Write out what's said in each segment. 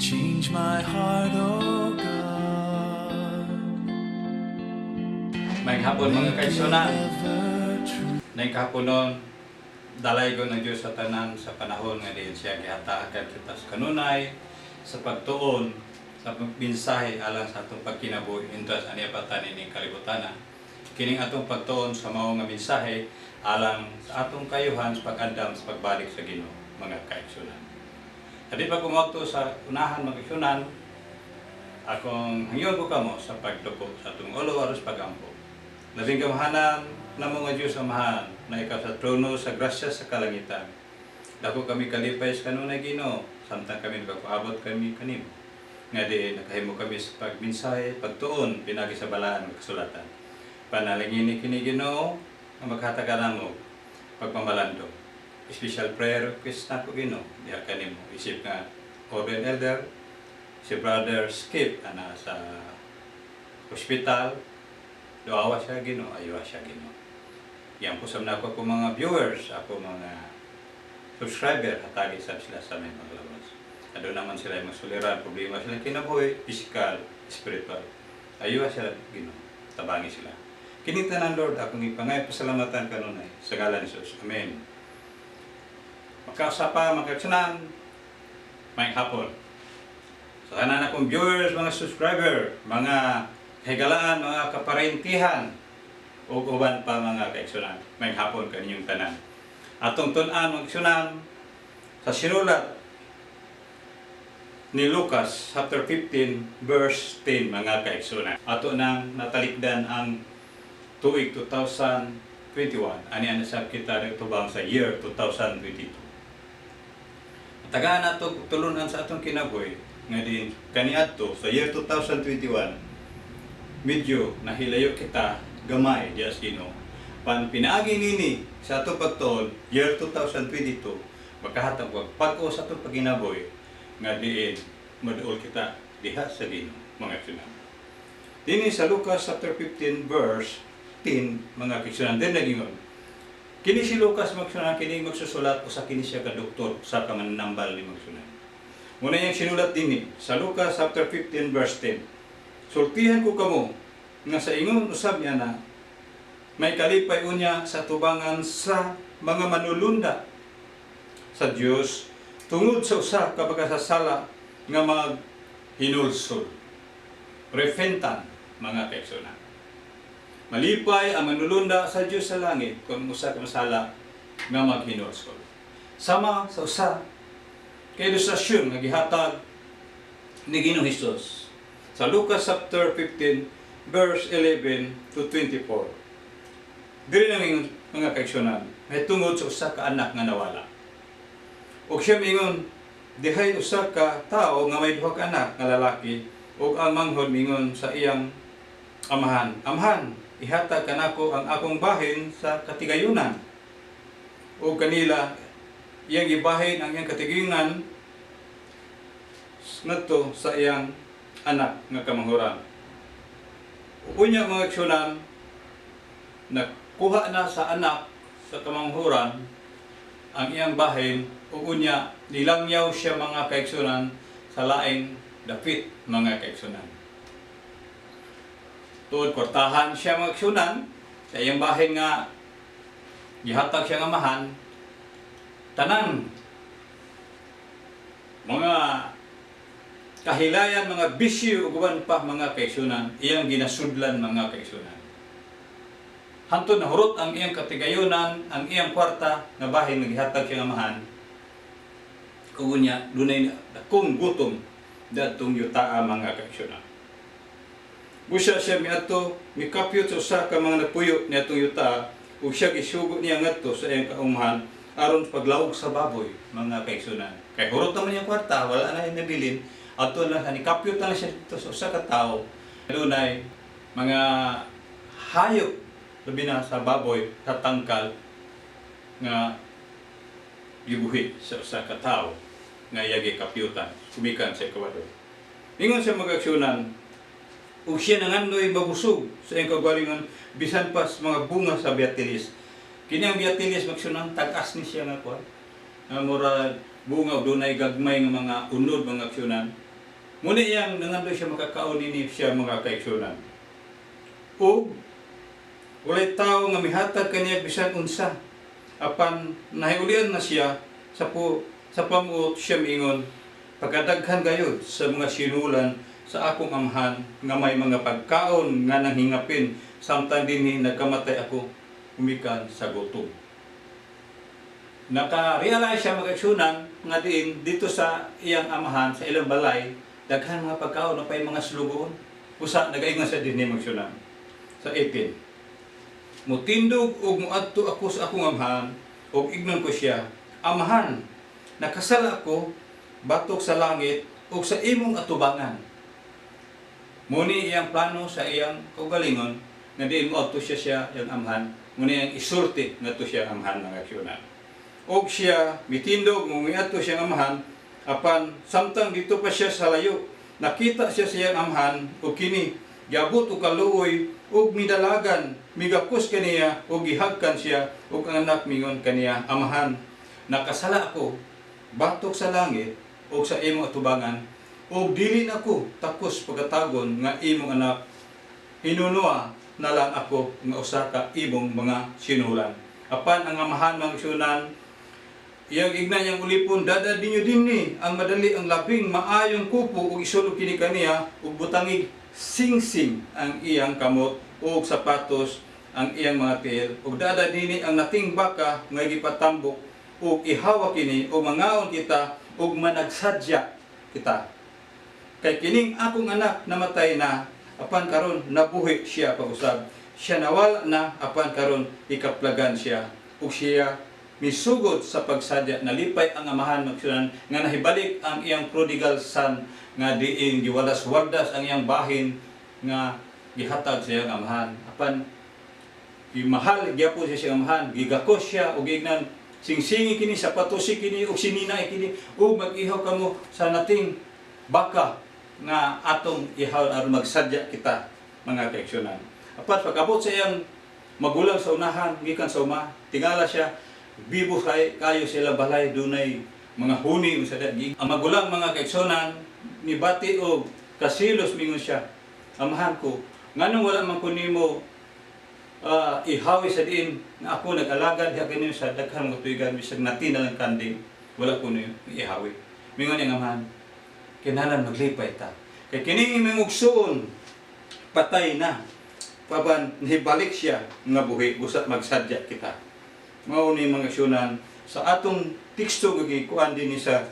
Change my heart, oh God. May hapon mga kaigsunan. Ever true. Nay kahapon nun, dalay ko ng Diyos sa tanan sa panahon nga diin siya gihatagan kita sa kanunay, sa pagtuon, sa mensahe alang sa atong pagkinabuhi intas aniya patan ining kalibutan. Kining atong pagtuon sa mao nga mensahe alang sa atong kayuhan sa pag-andam sa pagbalik sa Ginoo mga kaigsunan. Kadi pa kumakto sa unahan mga kaigsunan, akong hangyon ko kamo sa pagtuko sa atong ulo aros pagampo. Labing kamahanan na mga Diyos amahan na ikaw sa trono sa grasya sa kalangitan. Dako kami kalipay sa kanunay Ginoo, samtang kami nagpapaabot kami kanimo. Nga di nakahimo kami sa pagminsahe, pagtuon, pinagi sa balaan ng kasulatan. Panalangin ni kini Ginoo ang maghatag namo pagpamalandong. Special prayer request na ko Ginoo, diha kanimo isip nga Oben Elder, si Brother Skip ana sa hospital. Doawa siya Ginoo, ayawa siya Ginoo. Yan po sa ako mga viewers, ako mga subscriber, hatagi sila sa may paglabas. Ado naman sila yung masuliran, problema sila kinabuhi, physical, spiritual. Ayawa siya Ginoo, tabangi sila. Kinita ng Lord, akong ipangay pasalamatan kanunay sa ngalan ni Jesus. Amen. Magkausapa, magkaksunan, may hapon. Sa kanan akong viewers, mga subscriber, mga higalaan, mga kaparentihan, o uban pa mga kaigsunan, may hapon kaninyong tanan. Atong tunan mga kaigsunan sa sinulat ni Lucas chapter 15 verse 10 mga kaigsunan. Ato nang natalikdan ang tuig 2021. Ani ana sa kita tubang sa year 2022. Tagaan nato tulunan sa atong kinabuhi nga din kaniadto sa year 2021. Medyo nahilayo kita gamay diya sa Ginoo. Pan pinaagi nini sa atong pagtuon year 2022 makahatag og pag-o sa atong paginabuhi nga diin maduol kita diha sa Ginoo mga kaigsunan. Dinhi sa Lucas chapter 15 verse 10 mga kaigsunan din nagingon. Kini si Lucas magsulat kini magsusulat usa kini siya ka doktor sa kamanambal ni magsulat. Muna yang sinulat dinhi sa Lucas chapter 15 verse 10. Sultihan ko kamo nga sa ingon usab niya na may kalipay unya sa tubangan sa mga manulunda sa Dios tungod sa usa ka pagkasasala nga maghinulsol. Repentant mga kaigsunan. Malipay ang manulunda sa Dios sa langit kung usa ka masala nga maghinulsol. Sama sa usa kay ilustrasyon nga gihatag ni Ginoong Hesus sa Lucas chapter 15 verse 11 to 24. Diri nang mga kaigsunan, may tungod sa usa ka anak nga nawala. Ug siya mingon, dihay usa ka tawo nga may duha ka anak nga lalaki, ug ang manghod mingon sa iyang amahan, "Amahan, ihatag kanako ang akong bahin sa katigayunan." Ug kanila iyang ibahin ang iyang katigayunan ngadto sa iyang anak nga kamanghuran. Unya mga kaigsunan, nakuha na sa anak sa kamanghuran ang iyang bahin ug unya nilangyaw siya mga kaigsunan sa laing dapit mga kaigsunan. Tuod kwartahan siya mga kaigsunan sa iyang bahin nga gihatag siya nga amahan, tanan mga kahilayan, mga bisyo ug uban pa mga kaigsunan, iyang ginasudlan mga kaigsunan. Hantod na hurot ang iyang katigayunan, ang iyang kwarta nga bahin nga gihatag siya nga amahan. Ug unya dunay dakong gutom dadtong yutaa mga kaigsunan. Busa siya miadto mikapyot sa usa ka mga nagpuyo niadtong yutaa ug siya gisugo niya ngadto sa iyang kaumahan aron paglawog sa baboy mga kaigsunan. Kay hurot naman iyang kwarta, wala na nabilin. Ato lang nikapyot na siya dito sa usa ka tawo. Dunay mga hayop labi na sa baboy sa tangkal nga gibuhi sa usa ka tawo nga iya gikapyutan kumikan sa kawadon. Ingon sa mga kaigsunan, ug siya nangandoy mabusog sa iyang kaugalingon bisan pa sa mga bunga sa biatilis. Kini ang biatilis magsunan tag-as ni siya nga kuan. Mura bunga o dunay gagmay nga mga unod mga aksyonan. Muna iyang nangando siya makakaon nini siya mga kaaksyonan. O walay tao nga mihatag kaniya bisan unsa apan nahiulian na siya sa pamuot siya miingon pagkadaghan gayud sa mga sinulan sa akong amahan nga may mga pagkaon nga nanghingapin samtang dinhi nagkamatay ako umikan sa gutom. Naka-realize siya mag-aksyonan nga diin dito sa iyang amahan sa ilang balay daghan mga pagkaon na pay mga slugoon. Usa nagaingon sa dinhi mag-aksyonan. Sa 18. Mutindog ug muadto ako sa akong amahan ug ignon ko siya, amahan, nakasala ako batok sa langit ug sa imong atubangan. Muni iyang plano sa iyang kaugalingon nga diin moadto siya iyang amahan, muni iyang isulti ngadto siya amahan ng aksyonan. Og siya mitindog mumiadto siya amahan apan samtang dito pa siya sa layo nakita siya sa iyang amahan ug kini giabot og kaluoy ug midalagan migakos kaniya ug gihagkan siya ug ang anak mingon kaniya, amahan, nakasala ako batok sa langit ug sa imong atubangan ug dili nako takos pagatagon nga imong anak, hinunua na lang ako nga usa ka imong mga sinulan. Apan ang amahan mga aksyonan, iyang igna niyang ulipon, dada dinyo dinni ang madali ang labing maayong kupo ug isulod kini kaniya ug butangig sing-sing ang iyang kamot ug sapatos ang iyang mga tiil ug dada dinhi ang nating baka nga gipatambok ug ihawa kini ug mangaon kita ug managsadya kita. Kay kining akong anak namatay na apan karon nabuhi siya pag-usab. Siya nawala na apan karon ikaplagan siya ug siya misugod sa pagsadya nalipay ang amahan magsunan nga nahibalik ang iyang prodigal son nga diin giwalas-waldas ang iyang bahin nga gihatag sa iyang amahan. Apan gimahal gyapon siya sa amahan, gigakos siya ug ignan singsingi kini sapatosi kini ug sininay kini ug mag-ihaw kamo sa nating baka nga atong ihaw aron magsadya kita mga kaaksyonan. Apan pag-abot sa iyang magulang sa unahan gikan sa uma, tingala siya bibo kayo sila balay dunay mga huni sa dagi. Ang magulang mga kaaksyonan nibati og kasilos mingon siya, amahan ko, nganong wala man ko nimo ihawi sa diin nga ako nag-alagad diha kini sa daghang mga tuigan bisag natinalang kanding wala ko niyo ihawi. Mingon ang amahan, kinahanglan maglipay ta. Kay kini imong ugsoon patay na. Paban nibalik siya nga buhi usa magsadya kita. Mao ni mga aksyonan sa atong teksto gikuan dinhi sa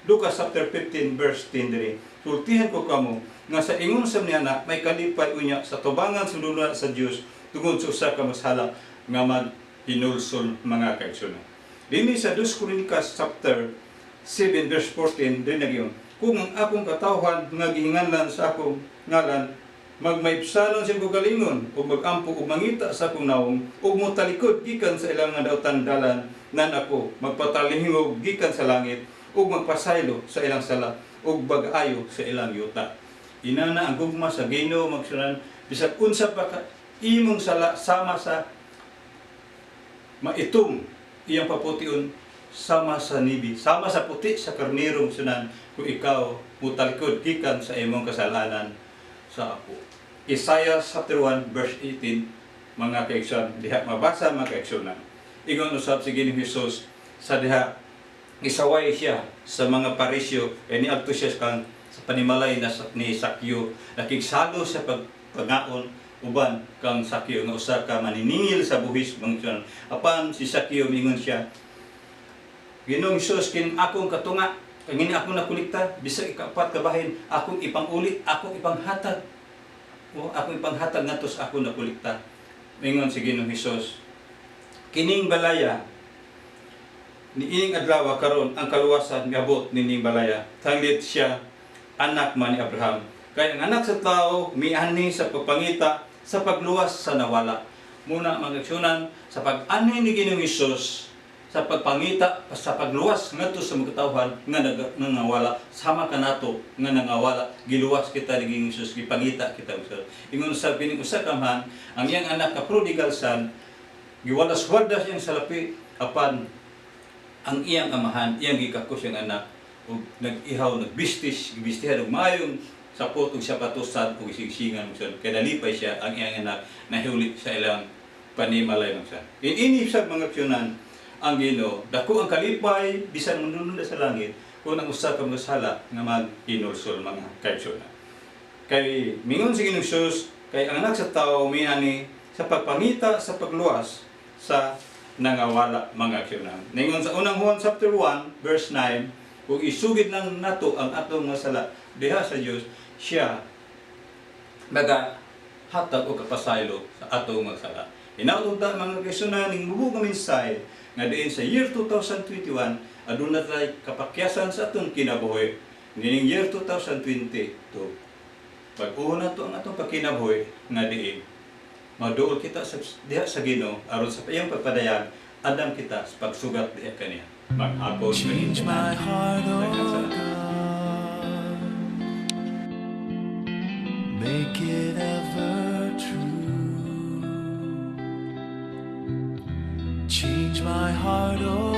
Lucas chapter 15 verse 10 diri. Sultihan ko kamo nga sa ingon sa niya na may kalipay unya sa tubangan sulunod sa Dios tungod sa usa ka mashala nga maghinulsol mga kaaksyonan. Dinhi sa 2 Chronicle chapter 7 verse 14 din nagyon. Kung ang akong katawhan nga gihinganlan sa akong ngalan magmaibsanon sa kagalingon o magampo o mangita sa akong naong o motalikod gikan sa ilang nga daotan dalan nan ako magpatalihingog gikan sa langit o magpasaylo sa ilang sala o bag-ayo sa ilang yuta. Inana ang gugma sa Ginoo magsunan bisag unsa pa ka imong sala sama sa maitom iyang papution sama sa nibi, sama sa puti sa karnirong sunan kung ikaw mutalikod gikan sa imong kasalanan sa ako. Isaiah chapter 1 verse 18 mga kaaksyon, diha mabasa mga kaaksyonan. Ingon usab si Ginoong Hesus sa diha isaway siya sa mga parisyo kay niadto siya sa panimalay na ni Sakyo nakigsalo sa pagpangaon uban kang Sakyo nga usa ka maniningil sa buhis mga apan si Sakyo mingon siya, Ginoong Hesus kin akong katunga kangini akong nakulikta bisag ikapat ka bahin akong ipangulit akong ipanghatag o akong ipanghatag ngadto sa akong nakulikta. Mingon si Ginoong Hesus, kining balaya niining adlaw karon ang kaluwasan miabot nining balaya tanglit siya anak man ni Abraham. Kaya ang anak sa tao miani sa pagpangita sa pagluwas sa nawala. Muna mga aksyonan sa pag-ani ni Ginoong Hesus sa pagpangita sa pagluwas ngadto sa mga katawhan nga nangawala sama kanato nga nangawala giluwas kita ni Ginoong Hesus gipangita kita usab. Ingon sa bining usa ka man ang iyang anak ka prodigal son giwalas-waldas iyang salapi apan ang iyang amahan, iyang gikakos siyang anak, ug nag-ihaw, nagbistihan og maayong sapot ug sapatos sad ug sigsingan ug sad. Kaya nalipay siya ang iyang anak nahuli sa ilang panimalay ng sa. Ini sa mga aksyonan ang Ginoo, dako ang kalipay bisan manunod sa langit kung ang usa ka mga sala nga maghinulsol mga kaigsunan. Kay mingon sa Ginoong Hesus, kay ang anak sa tao minani sa pagpangita sa pagluwas sa nangawala mga aksyonan. Ningon sa unang Juan chapter 1 verse 9, kung isugid lang nato ang atong mga sala diha sa Dios, siya nagahatag o kapasaylo sa atong mga sala. Hinautod ta mga kaigsunan ning mubug nga mensahe nga diin sa year 2021 aduna tay kapakyasan sa atong kinabuhi ning year 2022. Pag-uho na to ang atong pagkinabuhi nga diin maduol kita sa diha sa Ginoo aron sa iyang pagpadayan andam kita sa pagsugat diha kaniya. Maghapon Change my heart, oh God. Make it ever true. Change my heart, oh